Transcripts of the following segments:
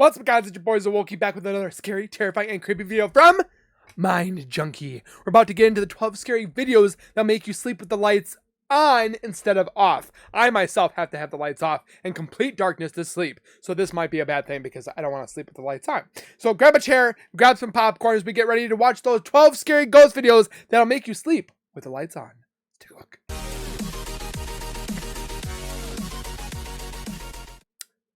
What's up, guys? It's your boys, Wolkie, back with another scary, terrifying, and creepy video from Mind Junkie. We're about to get into the 12 scary videos that make you sleep with the lights on instead of off. I myself have to have the lights off and complete darkness to sleep, so this might be a bad thing because I don't want to sleep with the lights on. So grab a chair, grab some popcorn as we get ready to watch those 12 scary ghost videos that'll make you sleep with the lights on. Let's take a look.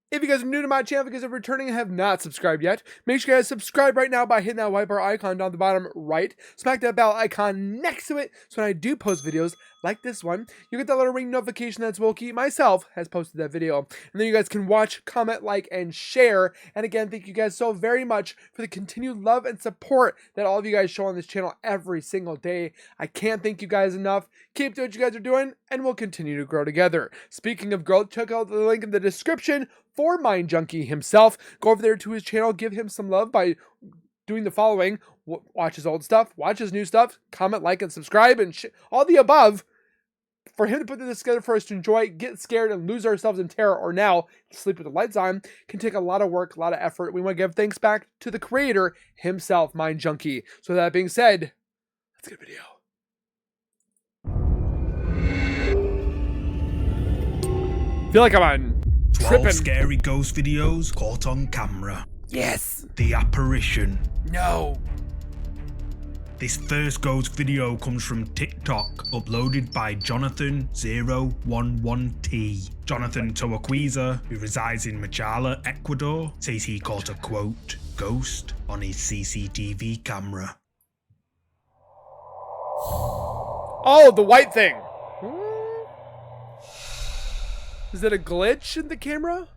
If you guys are new to my channel, if you guys are returning and have not subscribed yet, make sure you guys subscribe right now by hitting that white bar icon down the bottom right. Smack that bell icon next to it so when I do post videos like this one, you get that little ring notification that's Wolkie myself has posted that video. And then you guys can watch, comment, like, and share. And again, thank you guys so very much for the continued love and support that all of you guys show on this channel every single day. I can't thank you guys enough. Keep doing what you guys are doing, and we'll continue to grow together. Speaking of growth, check out the link in the description for Mind Junkie himself. Go over there to his channel, give him some love by doing the following: watch his old stuff, watch his new stuff, comment, like, and subscribe, and all the above. For him to put this together for us to enjoy, get scared, and lose ourselves in terror, or now sleep with the lights on, can take a lot of work, a lot of effort. We want to give thanks back to the creator himself, Mind Junkie. So that being said, let's get a video. I feel like I'm on 12 tripping. scary ghost videos caught on camera. Yes. The apparition. No. This first ghost video comes from TikTok, uploaded by Jonathan011T. Jonathan Toaquiza, who resides in Machala, Ecuador, says he caught a, quote, ghost on his CCTV camera. Oh, the white thing. Is it a glitch in the camera?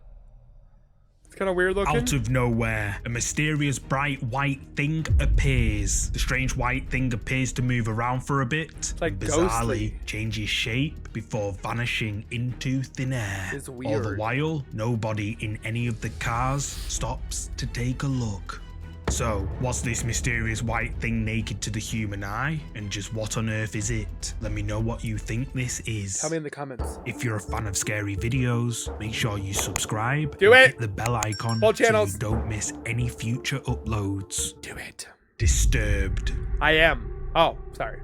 It's kind of weird looking. Out of nowhere, a mysterious bright white thing appears. The strange white thing appears to move around for a bit, like and bizarrely ghostly. changes shape before vanishing into thin air. It's All weird. the while, nobody in any of the cars stops to take a look. So, was this mysterious white thing naked to the human eye? And just what on earth is it? Let me know what you think this is. Tell me in the comments. If you're a fan of scary videos, make sure you subscribe. Do and it. hit the bell icon Both so channels. you don't miss any future uploads. Do it. Disturbed. I am. Oh, sorry.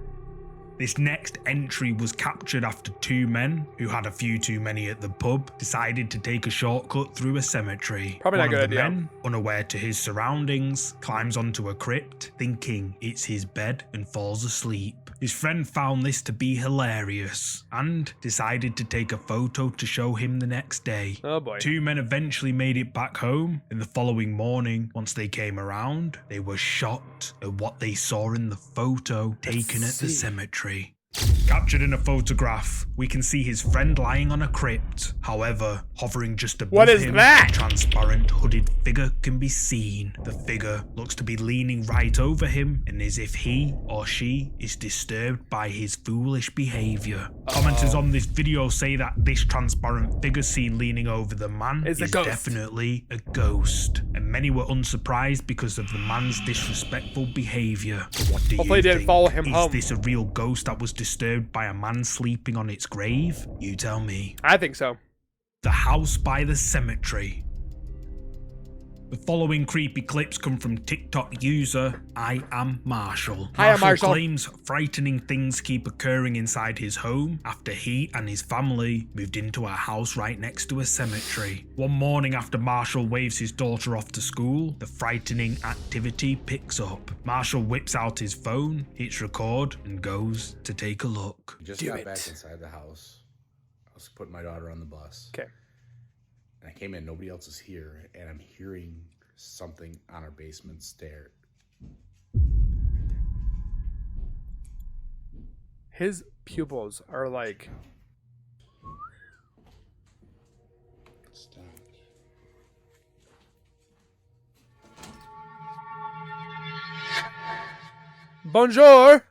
This next entry was captured after two men, who had a few too many at the pub, decided to take a shortcut through a cemetery. Probably not a One good of the idea. men, unaware to his surroundings, climbs onto a crypt, thinking it's his bed, and falls asleep. His friend found this to be hilarious, and decided to take a photo to show him the next day. Oh boy. Two men eventually made it back home, and the following morning, once they came around, they were shocked at what they saw in the photo taken at the cemetery. Captured in a photograph, we can see his friend lying on a crypt. However, hovering just above What is him, that? a transparent hooded figure can be seen. The figure looks to be leaning right over him, and as if he or she is disturbed by his foolish behavior. Commenters on this video say that this transparent figure seen leaning over the man It's a is ghost. definitely a ghost, and many were unsurprised because of the man's disrespectful behavior. But what do Hopefully you it didn't think? follow him Is home. this a real ghost that was disturbed by a man sleeping on its grave? You tell me. I think so. The house by the cemetery. The following creepy clips come from TikTok user I Am Marshall. Hi, I'm Marshall. Claims frightening things keep occurring inside his home after he and his family moved into a house right next to a cemetery. One morning after Marshall waves his daughter off to school, the frightening activity picks up. Marshall whips out his phone, hits record, and goes to take a look. Just Do got it. back inside the house. I was putting my daughter on the bus. Okay. And I came in, nobody else is here, and I'm hearing something on our basement stair. His pupils are like... Stop. Bonjour.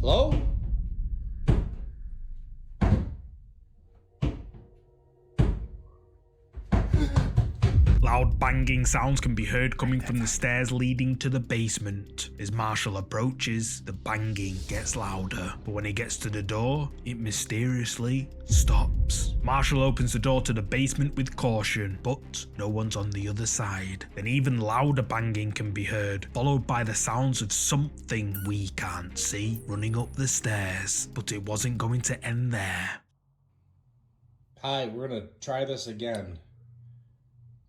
Hello? Loud banging sounds can be heard coming from the stairs leading to the basement. As Marshall approaches, the banging gets louder, but when he gets to the door, it mysteriously stops. Marshall opens the door to the basement with caution, but no one's on the other side. Then even louder banging can be heard, followed by the sounds of something we can't see running up the stairs. But it wasn't going to end there. Hi, we're gonna try this again.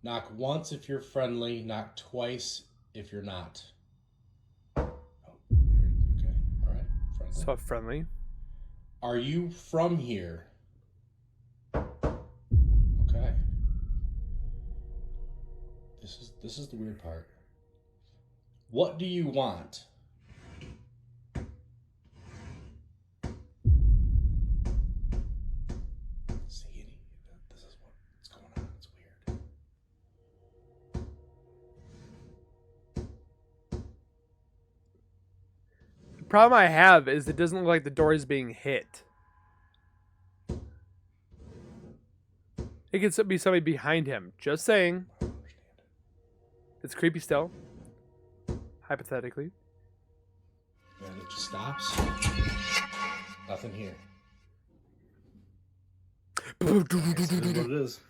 Knock once if you're friendly, knock twice if you're not. Oh, okay, all right, friendly. So friendly. Are you from here? Okay. This is the weird part. What do you want? See, this is what's going on. It's weird. The problem I have is it doesn't look like the door is being hit. It could be somebody behind him. Just saying. I don't understand it. It's creepy still. Hypothetically. And it just stops. Nothing here. This is what it is.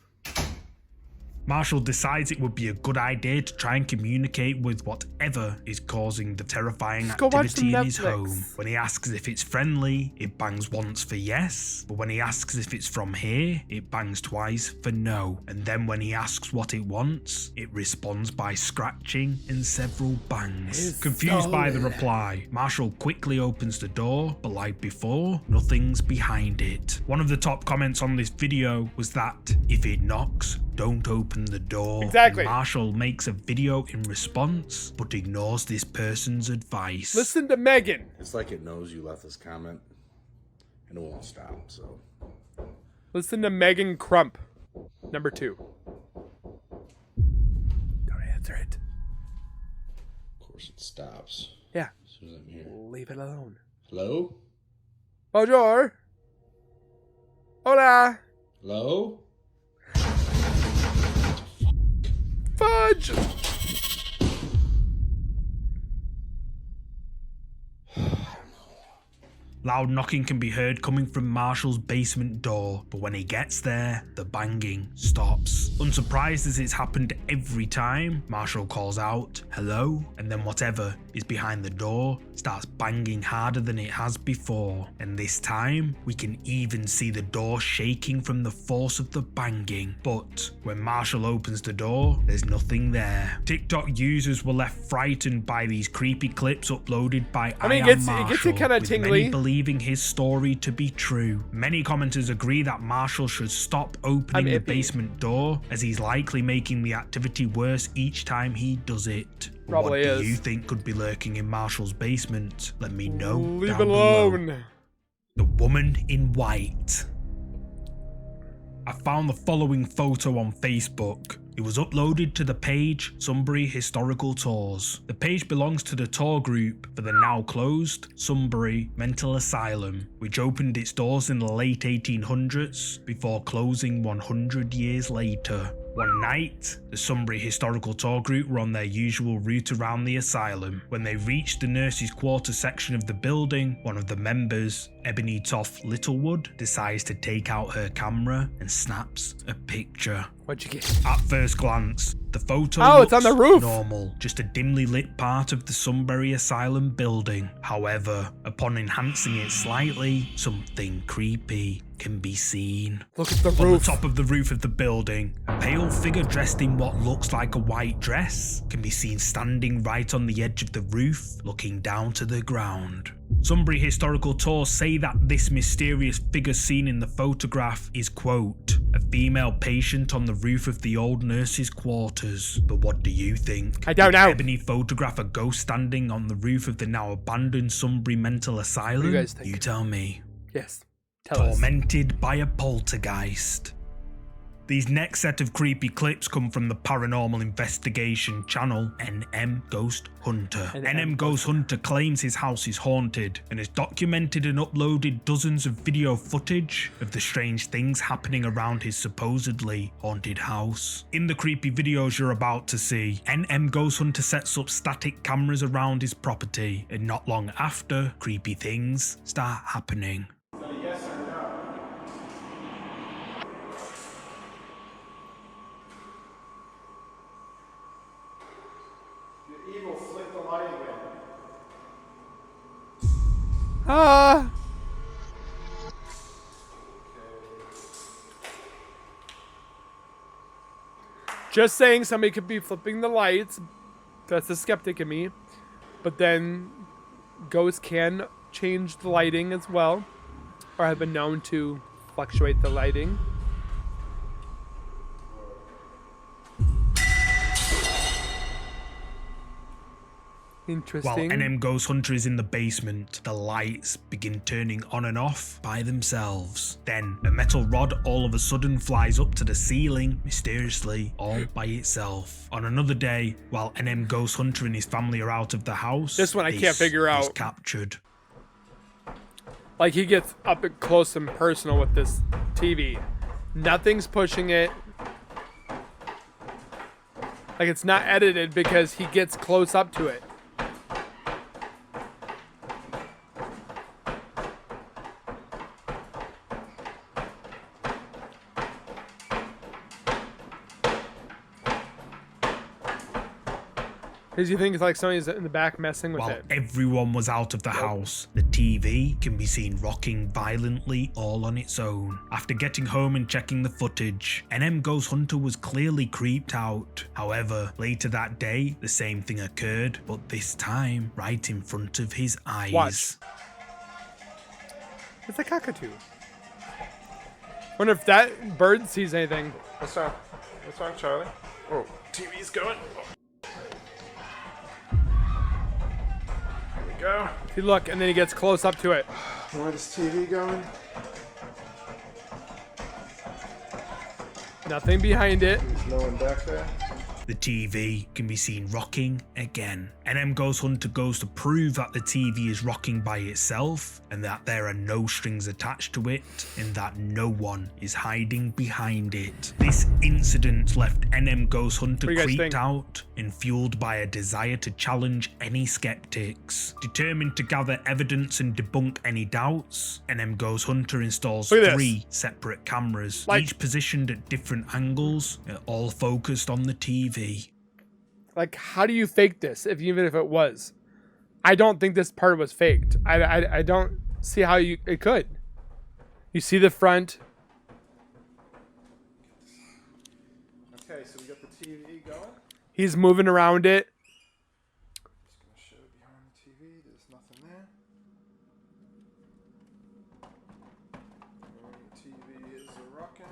Marshall decides it would be a good idea to try and communicate with whatever is causing the terrifying Just go watch activity some in his Netflix. home. When he asks if it's friendly, it bangs once for yes, but when he asks if it's from here, it bangs twice for no. And then when he asks what it wants, it responds by scratching and several bangs. It's Confused by the solid. reply, Marshall quickly opens the door, but like before, nothing's behind it. One of the top comments on this video was that if it knocks, don't open the door. Exactly. And Marshall makes a video in response, but ignores this person's advice. Listen to Megan. It's like it knows you left this comment and it won't stop, so. Listen to Megan Crump. Number 2. Don't answer it. Of course it stops. Yeah. As soon as I'm here. Leave it alone. Hello? Bonjour. Hola. Hello? Fudge. Loud knocking can be heard coming from Marshall's basement door, but when he gets there, the banging stops. Unsurprised as it's happened every time, Marshall calls out, hello, and then whatever is behind the door starts banging harder than it has before. And this time, we can even see the door shaking from the force of the banging. But when Marshall opens the door, there's nothing there. TikTok users were left frightened by these creepy clips uploaded by I mean, I it Am gets Marshall, it kinda with tingly. many believing his story to be true. Many commenters agree that Marshall should stop opening the iffy. basement door, as he's likely making the activity worse each time he does it. Probably what do is. you think could be lurking in Marshall's basement? Let me know Leave down it below. alone. The woman in white. I found the following photo on Facebook. It was uploaded to the page Sunbury Historical Tours. The page belongs to the tour group for the now closed Sunbury Mental Asylum, which opened its doors in the late 1800s before closing 100 years later. One night, the Sunbury Historical Tour Group were on their usual route around the asylum. When they reached the nurses' quarter section of the building, one of the members, Ebony Toff Littlewood, decides to take out her camera and snaps a picture. What'd you get? At first glance, the photo Oh, it's on looks the roof. normal, just a dimly lit part of the Sunbury Asylum building. However, upon enhancing it slightly, something creepy can be seen. Look at the On the roof. top of the roof of the building, a pale figure dressed in what looks like a white dress can be seen standing right on the edge of the roof, looking down to the ground. Sunbury Historical Tours say that this mysterious figure seen in the photograph is, quote, a female patient on the roof of the old nurses' quarters. But what do you think? I don't Did know. Ebony photograph a ghost standing on the roof of the now abandoned Sunbury Mental Asylum? What do you guys think? You tell me. Yes. Tell us. Tormented by a poltergeist. These next set of creepy clips come from the paranormal investigation channel NM Ghost Hunter. NM Ghost Hunter claims his house is haunted and has documented and uploaded dozens of video footage of the strange things happening around his supposedly haunted house. In the creepy videos you're about to see, NM Ghost Hunter sets up static cameras around his property, and not long after, creepy things start happening. Yes or no? The evil flick the light again. Just saying, somebody could be flipping the lights. That's the skeptic in me. But then ghosts can change the lighting as well, or have been known to fluctuate the lighting. Interesting. While NM Ghost Hunter is in the basement, the lights begin turning on and off by themselves. Then a metal rod all of a sudden flies up to the ceiling, mysteriously, all by itself. On another day, while NM Ghost Hunter and his family are out of the house, This one I can't figure out. is captured. Like, he gets up close and personal with this TV. Nothing's pushing it. Like, it's not edited because he gets close up to it. Because you think it's like somebody's in the back messing with While it. everyone was out of the house, the TV can be seen rocking violently all on its own. After getting home and checking the footage, NM Ghost Hunter was clearly creeped out. However, later that day, the same thing occurred, but this time right in front of his eyes. Watch. It's a cockatoo. Wonder if that bird sees anything. What's wrong, Charlie? Oh, TV's going. Here we go. See, look, and then he gets close up to it. Where's TV going? Nothing behind it. There's no one back there. The TV can be seen rocking again. NM Ghost Hunter goes to prove that the TV is rocking by itself and that there are no strings attached to it and that no one is hiding behind it. This incident left NM Ghost Hunter What do you guys creeped think? out and fueled by a desire to challenge any skeptics. Determined to gather evidence and debunk any doubts, NM Ghost Hunter installs Look at this. 3 separate cameras, Like- each positioned at different angles and all focused on the TV. Like, how do you fake this, even if it was? I don't think this part was faked. I don't see how it could. You see the front. Okay, so we got the TV going. He's moving around it. Just gonna show behind the TV. There's nothing there. And the TV is rocking.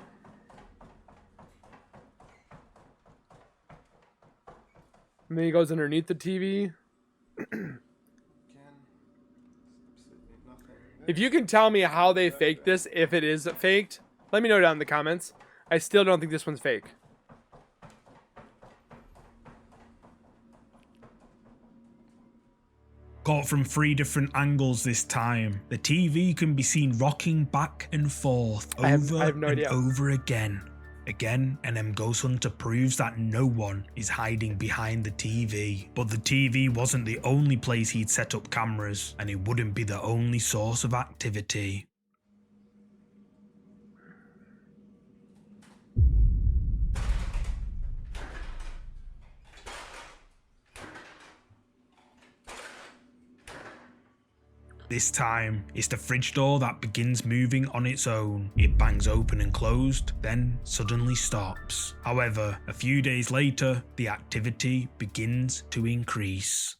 And then he goes underneath the TV. Again, absolutely nothing there. If you can tell me how they faked this, if it is faked, let me know down in the comments. I still don't think this one's fake. Caught from 3 different angles this time, the TV can be seen rocking back and forth I have over no and idea. over again. Again, NM Ghost Hunter proves that no one is hiding behind the TV. But the TV wasn't the only place he'd set up cameras, and it wouldn't be the only source of activity. This time, it's the fridge door that begins moving on its own. It bangs open and closed, then suddenly stops. However, a few days later, the activity begins to increase.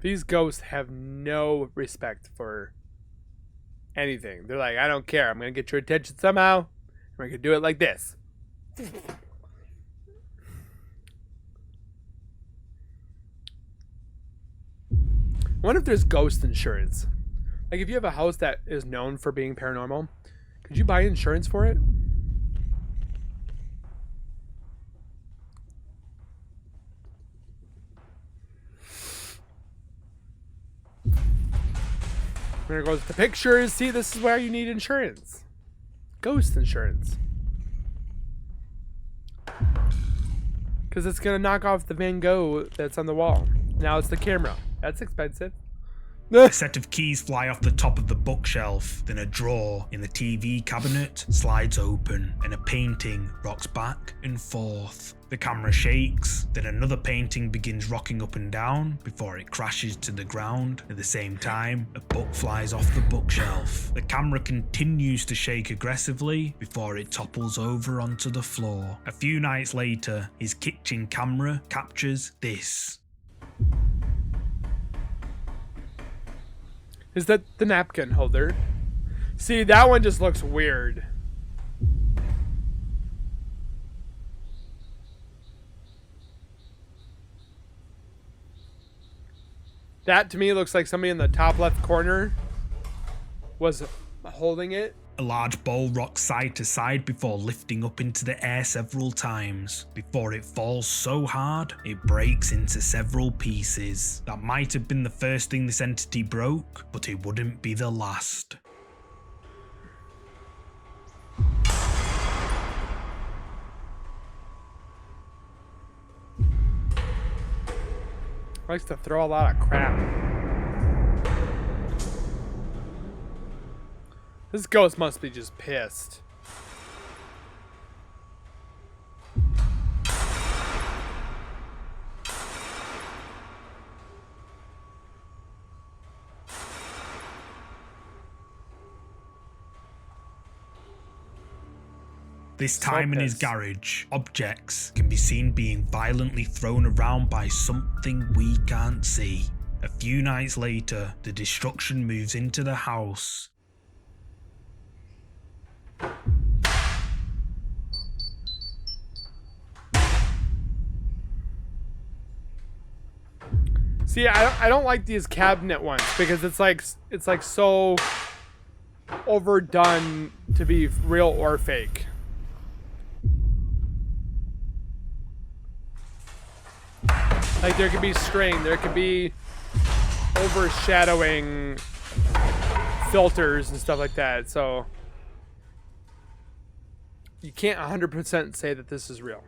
These ghosts have no respect for anything. They're like, I don't care. I'm going to get your attention somehow. We're going to do it like this. I wonder if there's ghost insurance. Like, if you have a house that is known for being paranormal, could you buy insurance for it? There goes the pictures. See, this is where you need insurance. Ghost insurance. Because it's going to knock off the Van Gogh that's on the wall. Now it's the camera. That's expensive. A set of keys fly off the top of the bookshelf, then a drawer in the TV cabinet slides open and a painting rocks back and forth. The camera shakes, then another painting begins rocking up and down before it crashes to the ground. At the same time, a book flies off the bookshelf. The camera continues to shake aggressively before it topples over onto the floor. A few nights later, his kitchen camera captures this. Is that the napkin holder? See, that one just looks weird. That to me looks like somebody in the top left corner was holding it. A large bowl rocks side to side before lifting up into the air several times, before it falls so hard it breaks into several pieces. That might have been the first thing this entity broke, but it wouldn't be the last. Likes to throw a lot of crap. This ghost must be just pissed. This time in his garage, objects can be seen being violently thrown around by something we can't see. A few nights later, the destruction moves into the house. See, I don't like these cabinet ones because it's like so overdone to be real or fake. Like, there could be string, there could be overshadowing filters and stuff like that, so you can't 100% say that this is real.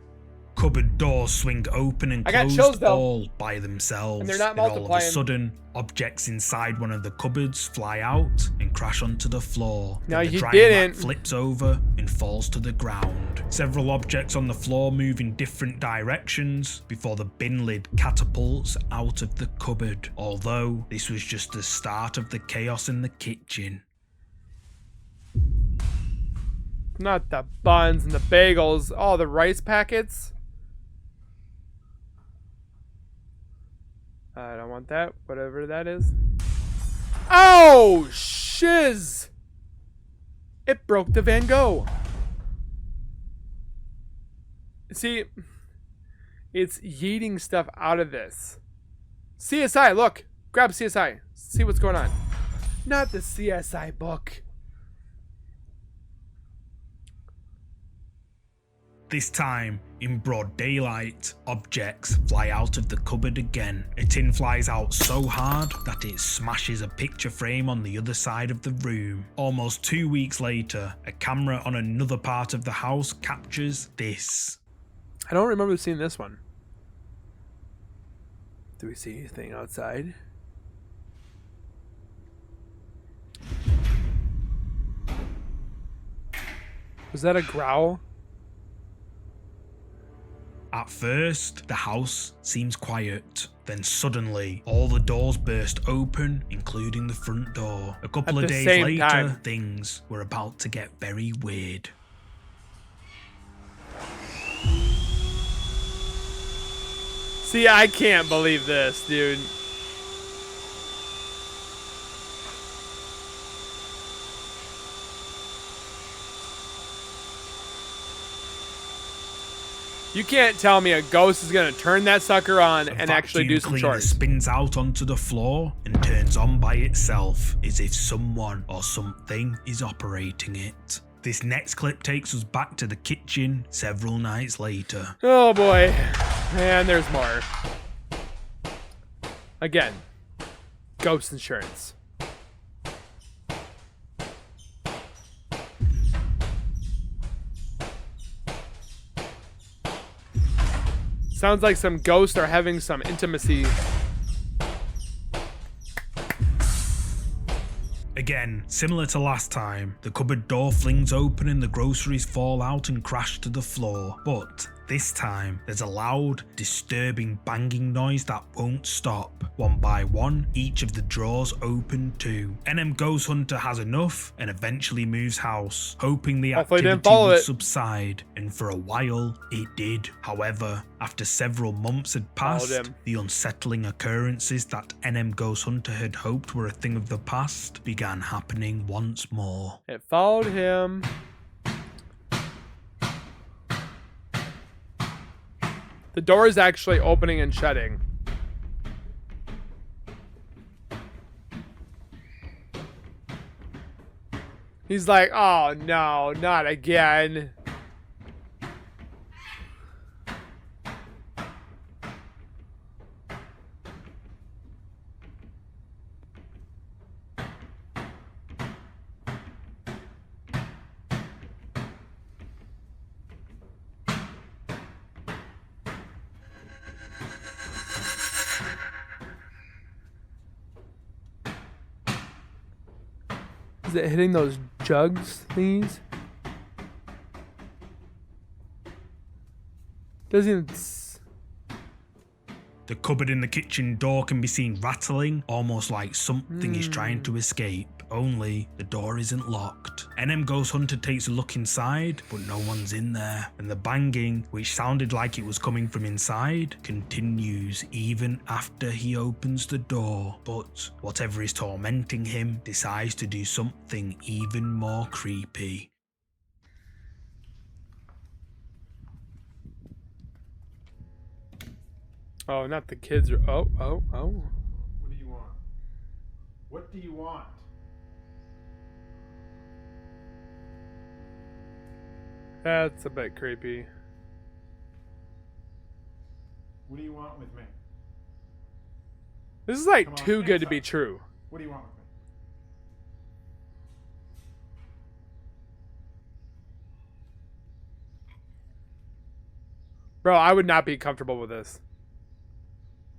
Cupboard doors swing open and I got closed chills, though. all by themselves. And they're not all of a multiplying. sudden, objects inside one of the cupboards fly out and crash onto the floor. No, Then the he drying didn't. mat flips over and falls to the ground. Several objects on the floor move in different directions before the bin lid catapults out of the cupboard. Although this was just the start of the chaos in the kitchen. Not the buns and the bagels, all the rice packets. I don't want that, whatever that is. Oh, shiz! It broke the Van Gogh. See, it's yeeting stuff out of this. CSI, look. Grab CSI. See what's going on. Not the CSI book. This time, in broad daylight, objects fly out of the cupboard again. A tin flies out so hard that it smashes a picture frame on the other side of the room. Almost 2 weeks later, a camera on another part of the house captures this. I don't remember seeing this one. Do we see anything outside? Was that a growl? At first, the house seems quiet. Then suddenly, all the doors burst open, including the front door. A couple At of the days same later, time. things were about to get very weird. See, I can't believe this, dude. You can't tell me a ghost is gonna turn that sucker on and actually do some vacuum cleaner chores. spins out onto the floor and turns on by itself, as if someone or something is operating it. This next clip takes us back to the kitchen several nights later. Oh boy. And there's more. Again, ghost insurance. Sounds like some ghosts are having some intimacy. Again, similar to last time, the cupboard door flings open and the groceries fall out and crash to the floor, but this time there's a loud, disturbing banging noise that won't stop. One by one, each of the drawers open too. NM Ghost Hunter has enough and eventually moves house, hoping the Hopefully didn't activity follow would it. subside, and for a while it did. However, after several months had passed, Followed him. the unsettling occurrences that NM Ghost Hunter had hoped were a thing of the past began happening once more. It followed him. The door is actually opening and shutting. He's like, oh no, not again. Is it hitting those jugs thingies? Doesn't even... The cupboard in the kitchen door can be seen rattling, almost like something is trying to escape, only the door isn't locked. NM Ghost Hunter takes a look inside, but no one's in there, and the banging, which sounded like it was coming from inside, continues even after he opens the door. But whatever is tormenting him decides to do something even more creepy. Oh, not the kids are... Oh. What do you want? What do you want? That's a bit creepy. What do you want with me? This is like Come on, too good to be hands up. true. What do you want with me? Bro, I would not be comfortable with this.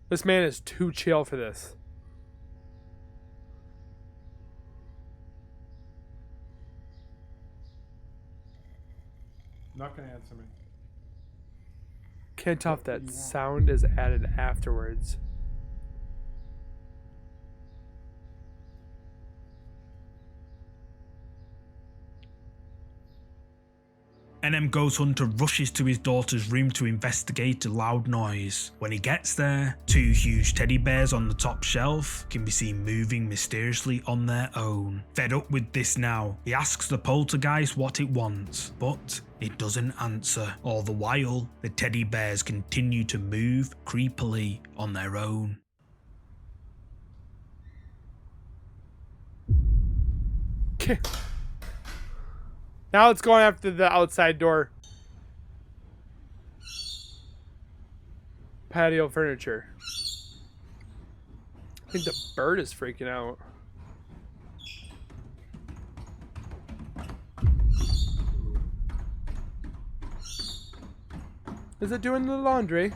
This man is too chill for this. Not gonna answer me. Can't tell if What do that you want? sound is added afterwards. NM Ghost Hunter rushes to his daughter's room to investigate a loud noise. When he gets there, two huge teddy bears on the top shelf can be seen moving mysteriously on their own. Fed up with this now, he asks the poltergeist what it wants, but it doesn't answer. All the while, the teddy bears continue to move creepily on their own. Now it's going after the outside door. Patio furniture. I think the bird is freaking out. Is it doing the laundry?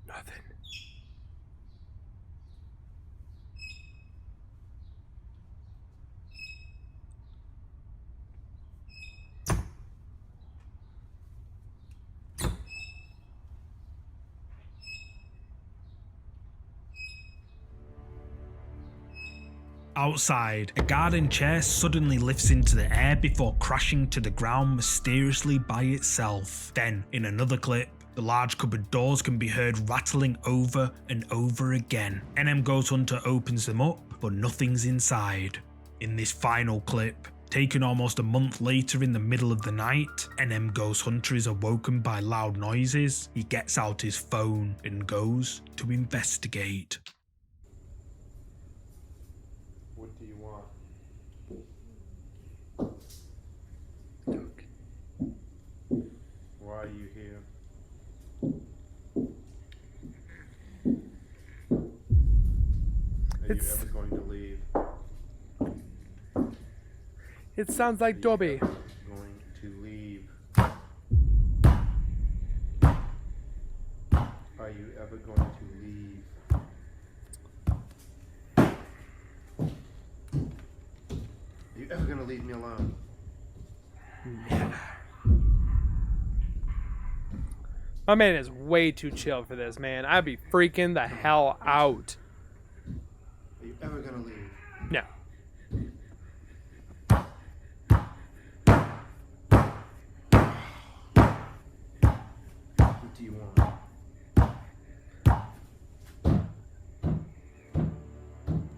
Nothing. Outside, a garden chair suddenly lifts into the air before crashing to the ground mysteriously by itself. Then, in another clip, the large cupboard doors can be heard rattling over and over again. NM Ghost Hunter opens them up, but nothing's inside. In this final clip, taken almost a month later in the middle of the night, NM Ghost Hunter is awoken by loud noises. He gets out his phone and goes to investigate. What do you want? Why are you here? Are you ever going to leave? It sounds like Dobby. Going to leave? Are you ever going to leave? Are you ever going to leave me alone? My man is way too chill for this, man. I'd be freaking the hell out. Are you ever going to leave? No. What do you want?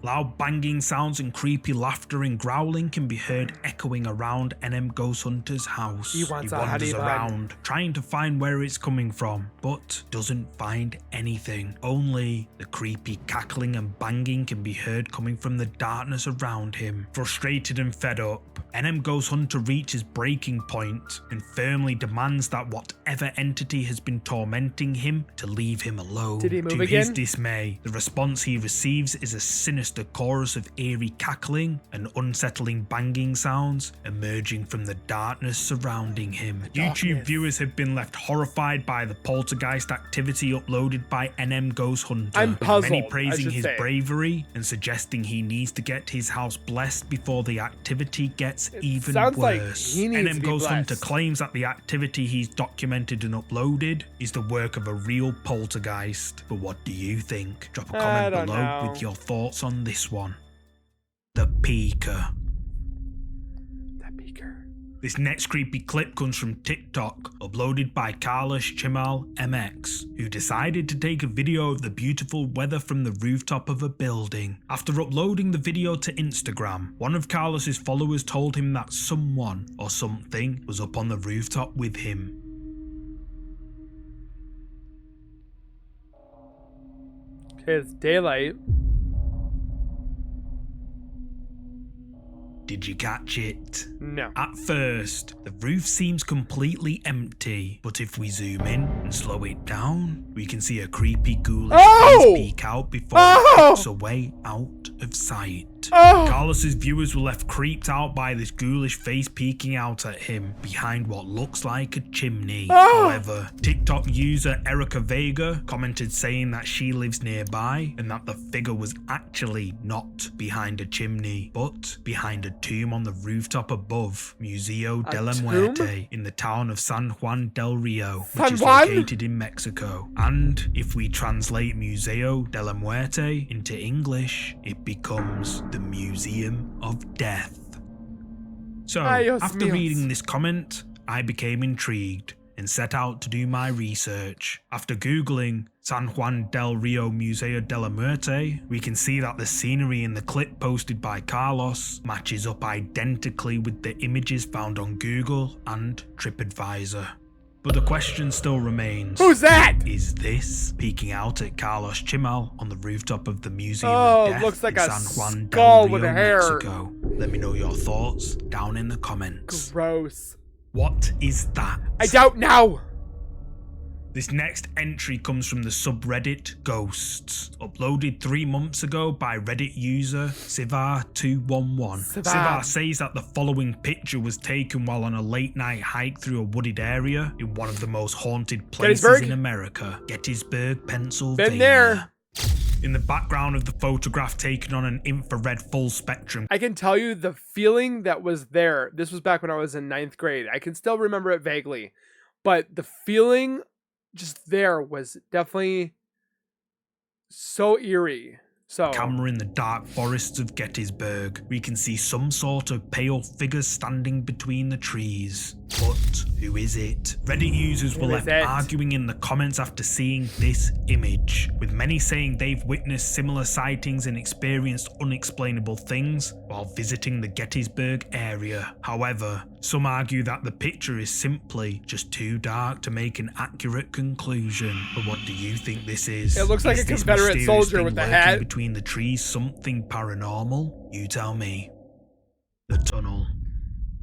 Loud banging sounds and creepy laughter and growling can be heard echoing around NM Ghost Hunter's house. He wants a wanders honey bun. around, trying to find where it's coming from, but doesn't find anything. Only the creepy cackling and banging can be heard coming from the darkness around him. Frustrated and fed up, NM Ghost Hunter reaches breaking point and firmly demands that whatever entity has been tormenting him to leave him alone. Did he move To his again? dismay, the response he receives is a sinister chorus of eerie cackling and unsettling banging sounds emerging from the darkness surrounding him. YouTube viewers have been left horrified by the poltergeist activity uploaded by NM Ghost Hunter. I'm with puzzled, many I praising should his say. bravery and suggesting he needs to get his house blessed before the activity gets even sounds like worse. he needs to NM be Ghost Hunter blessed. claims that the activity he's documented and uploaded is the work of a real poltergeist. But what do you think? Drop a I comment don't below know. with your thoughts on this one. The Peeker. That beaker. This next creepy clip comes from TikTok, uploaded by Carlos Chimal MX, who decided to take a video of the beautiful weather from the rooftop of a building. After uploading the video to Instagram, one of Carlos's followers told him that someone or something was up on the rooftop with him. Okay, it's daylight. Did you catch it? No. At first, the roof seems completely empty, but if we zoom in and slow it down, we can see a creepy ghoulish Oh! face peek out before Oh! it pokes away out of sight. Oh! Carlos's viewers were left creeped out by this ghoulish face peeking out at him behind what looks like a chimney. Oh! However, TikTok user Erica Vega commented saying that she lives nearby and that the figure was actually not behind a chimney, but behind a tomb on the rooftop above Museo de la tomb? Muerte in the town of San Juan del Rio, which San is Juan? located in Mexico. And if we translate Museo de la Muerte into English, it becomes the Museum of Death. So, Ayos after míos. reading this comment, I became intrigued and set out to do my research. After googling San Juan del Rio Museo de la Muerte, we can see that the scenery in the clip posted by Carlos matches up identically with the images found on Google and TripAdvisor. But the question still remains. Who's that? Is this peeking out at Carlos Chimal on the rooftop of the Museum Oh, of Death looks like in a San Juan skull del with Rio, hair. Mexico? Let me know your thoughts down in the comments. Gross. What is that? I don't know. This next entry comes from the subreddit Ghosts, uploaded 3 months ago by Reddit user Sivar211. Sivar. Sivar says that the following picture was taken while on a late night hike through a wooded area in one of the most haunted places Gettysburg? in America, Gettysburg, Pennsylvania. Been there. In the background of the photograph taken on an infrared full spectrum, I can tell you the feeling that was there. This was back when I was in 9th grade. I can still remember it vaguely. But the feeling just there was definitely so eerie. So Camera in the dark forests of Gettysburg. We can see some sort of pale figure standing between the trees. But who is it? Reddit users were left arguing in the comments after seeing this image, with many saying they've witnessed similar sightings and experienced unexplainable things while visiting the Gettysburg area. However, some argue that the picture is simply just too dark to make an accurate conclusion. But what do you think this is? It looks like a this Confederate mysterious soldier thing with the lurking hat. between the trees something paranormal? You tell me. The tunnel.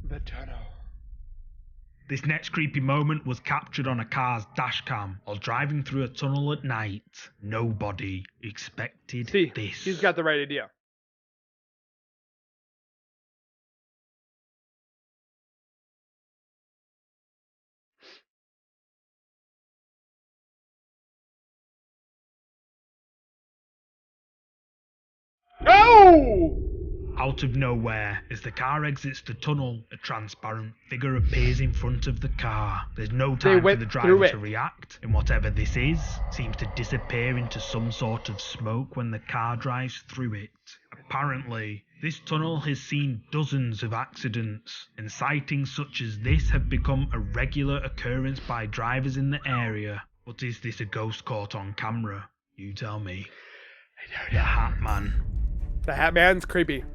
the tunnel. This next creepy moment was captured on a car's dash cam while driving through a tunnel at night. Nobody expected See, this. he's got the right idea. No! Out of nowhere, as the car exits the tunnel, a transparent figure appears in front of the car. There's no time for the driver to react, and whatever this is seems to disappear into some sort of smoke when the car drives through it. Apparently, this tunnel has seen dozens of accidents, and sightings such as this have become a regular occurrence by drivers in the area. But is this a ghost caught on camera? You tell me. The Hat Man. The Hat Man's creepy.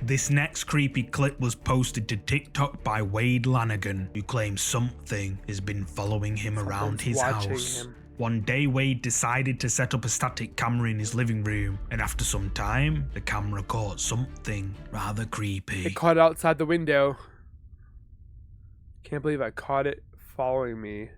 This next creepy clip was posted to TikTok by Wade Lanigan, who claims something has been following him around his house. One day, Wade decided to set up a static camera in his living room, and after some time, the camera caught something rather creepy. It caught it outside the window. Can't believe I caught it following me.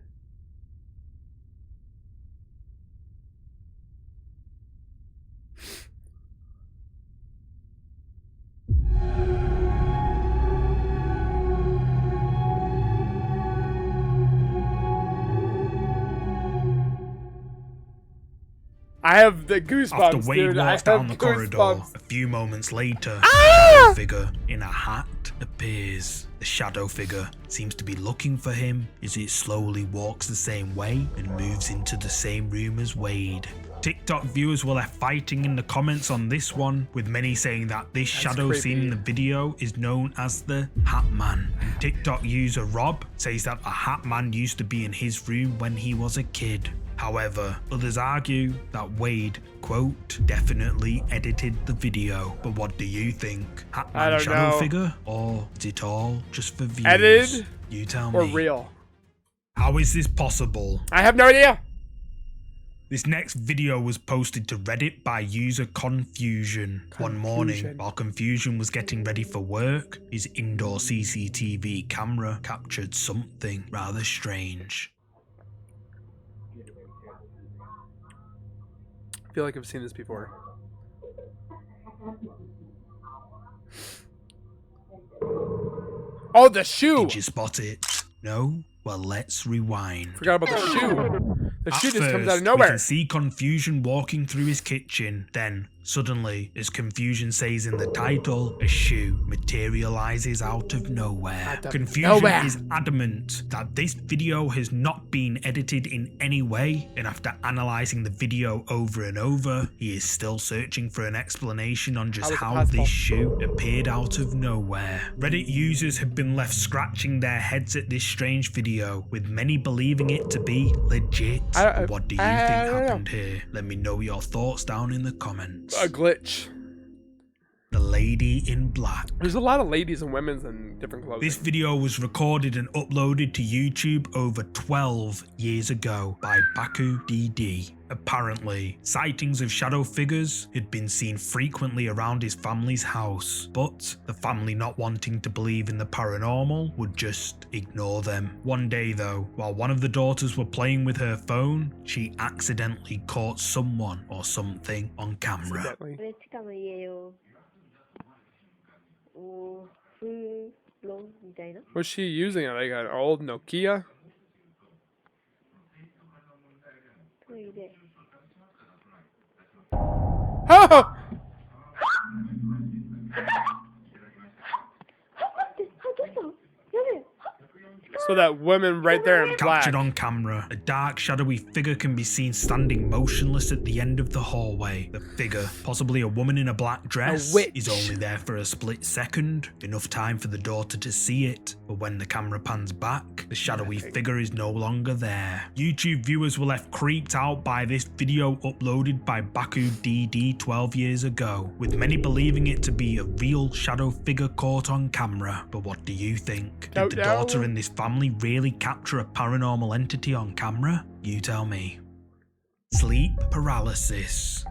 I have the goosebumps, After Wade dude. walks down the corridor, Goosebumps. a few moments later, a shadow figure in a hat appears. The shadow figure seems to be looking for him as it slowly walks the same way and moves into the same room as Wade. TikTok viewers were left fighting in the comments on this one, with many saying that this shadow seen in the video is known as the Hat Man. And TikTok user Rob says that the Hat Man used to be in his room when he was a kid. However, others argue that Wade, quote, definitely edited the video. But what do you think? Hat Man shadow figure? Or is it all just for views? Edited? You tell me. Or real? How is this possible? I have no idea. This next video was posted to Reddit by user Confusion. One morning, while Confusion was getting ready for work, his indoor CCTV camera captured something rather strange. I feel like I've seen this before. Oh, the shoe! Did you spot it? No? Well, let's rewind. Forgot about the shoe. The shoe just comes out of We nowhere. can see Confusion walking through his kitchen. Then, suddenly, as Confusion says in the title, a shoe materializes out of nowhere. Confusion is adamant that this video has not been edited in any way, and after analyzing the video over and over, he is still searching for an explanation on just how this shoe appeared out of nowhere. Reddit users have been left scratching their heads at this strange video, with many believing it to be legit. What do you think happened here? Let me know your thoughts down in the comments. A glitch. The Lady in Black. There's a lot of ladies and women's in different clothing. This video was recorded and uploaded to YouTube over 12 years ago by Baku DD. Apparently, sightings of shadow figures had been seen frequently around his family's house, but the family, not wanting to believe in the paranormal, would just ignore them. One day though, while one of the daughters were playing with her phone, she accidentally caught someone or something on camera. What's she using? Like an old Nokia? Oh! So that woman right there in black. Captured on camera, a dark, shadowy figure can be seen standing motionless at the end of the hallway. The figure, possibly a woman in a black dress, witch. is only there for a split second, enough time for the daughter to see it. But when the camera pans back, the shadowy figure is no longer there. YouTube viewers were left creeped out by this video uploaded by Baku DD 12 years ago, with many believing it to be a real shadow figure caught on camera. But what do you think? Did the daughter and this family really capture a paranormal entity on camera? You tell me. Sleep paralysis.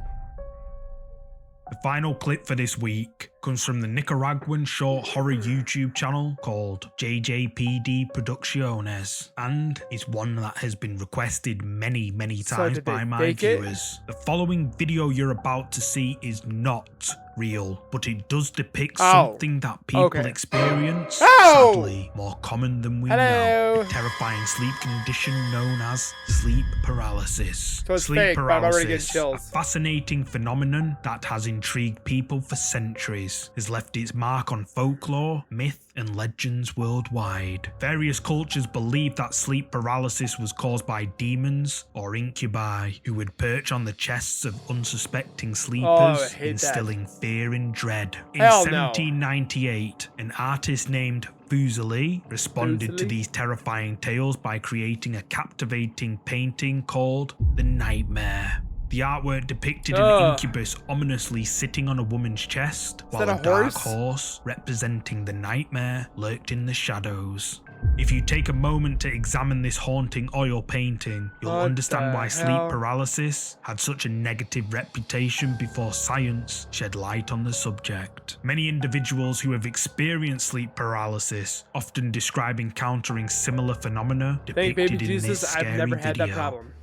The final clip for this week comes from the Nicaraguan short horror YouTube channel called JJPD Producciones, and it's one that has been requested many times by my viewers. The following video you're about to see is not real, but it does depict something that people experience, sadly more common than we know, a terrifying sleep condition known as sleep paralysis. So it's sleep fake, but I'm already getting paralysis, chills. a fascinating phenomenon that has intrigued people for centuries, has left its mark on folklore, myth, and legends worldwide. Various cultures believe that sleep paralysis was caused by demons or incubi who would perch on the chests of unsuspecting sleepers, instilling fear and dread. In 1798, an artist named Fuseli responded to these terrifying tales by creating a captivating painting called The Nightmare. The artwork depicted an incubus ominously sitting on a woman's chest, while a dark horse, representing the nightmare, lurked in the shadows. If you take a moment to examine this haunting oil painting, you'll understand why sleep paralysis had such a negative reputation before science shed light on the subject. Many individuals who have experienced sleep paralysis often describe encountering similar phenomena depicted in this scary I've never had video. that problem.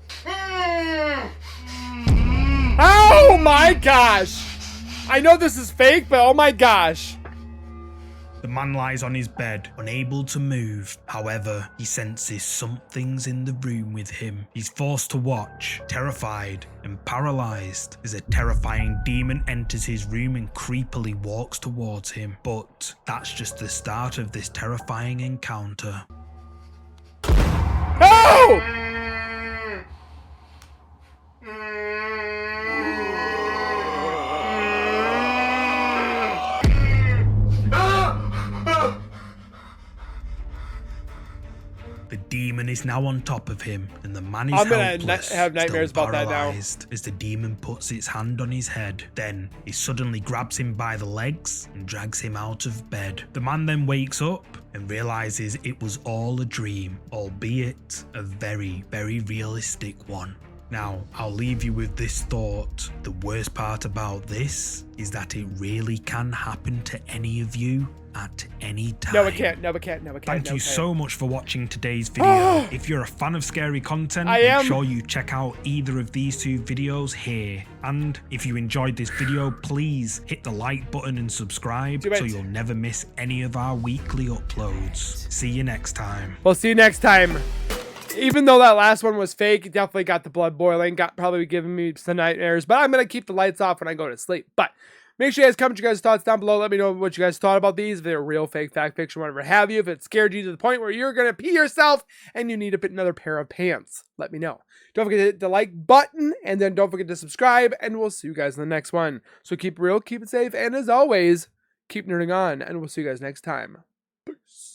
Oh my gosh! I know this is fake, but oh my gosh. The man lies on his bed, unable to move. However, he senses something's in the room with him. He's forced to watch, terrified and paralyzed, as a terrifying demon enters his room and creepily walks towards him. But that's just the start of this terrifying encounter. Oh! The demon is now on top of him, and the man is helpless, have nightmares still about that now. paralyzed, as the demon puts its hand on his head. Then he suddenly grabs him by the legs and drags him out of bed. The man then wakes up and realizes it was all a dream, albeit a very realistic one. Now, I'll leave you with this thought. The worst part about this is that it really can happen to any of you at any time. No, it can't. No, it can't. No, it can't. Thank you so much for watching today's video. If you're a fan of scary content, make sure you check out either of these two videos here. And if you enjoyed this video, please hit the like button and subscribe so you'll never miss any of our weekly uploads. See you next time. We'll see you next time. Even though that last one was fake, it definitely got the blood boiling, probably giving me some nightmares, but I'm going to keep the lights off when I go to sleep. But make sure you guys comment your guys' thoughts down below. Let me know what you guys thought about these, if they're real, fake, fact, fiction, whatever have you. If it scared you to the point where you're going to pee yourself and you need to put another pair of pants, let me know. Don't forget to hit the like button, and then don't forget to subscribe, and we'll see you guys in the next one. So keep it real, keep it safe, and as always, keep nerding on, and we'll see you guys next time. Peace.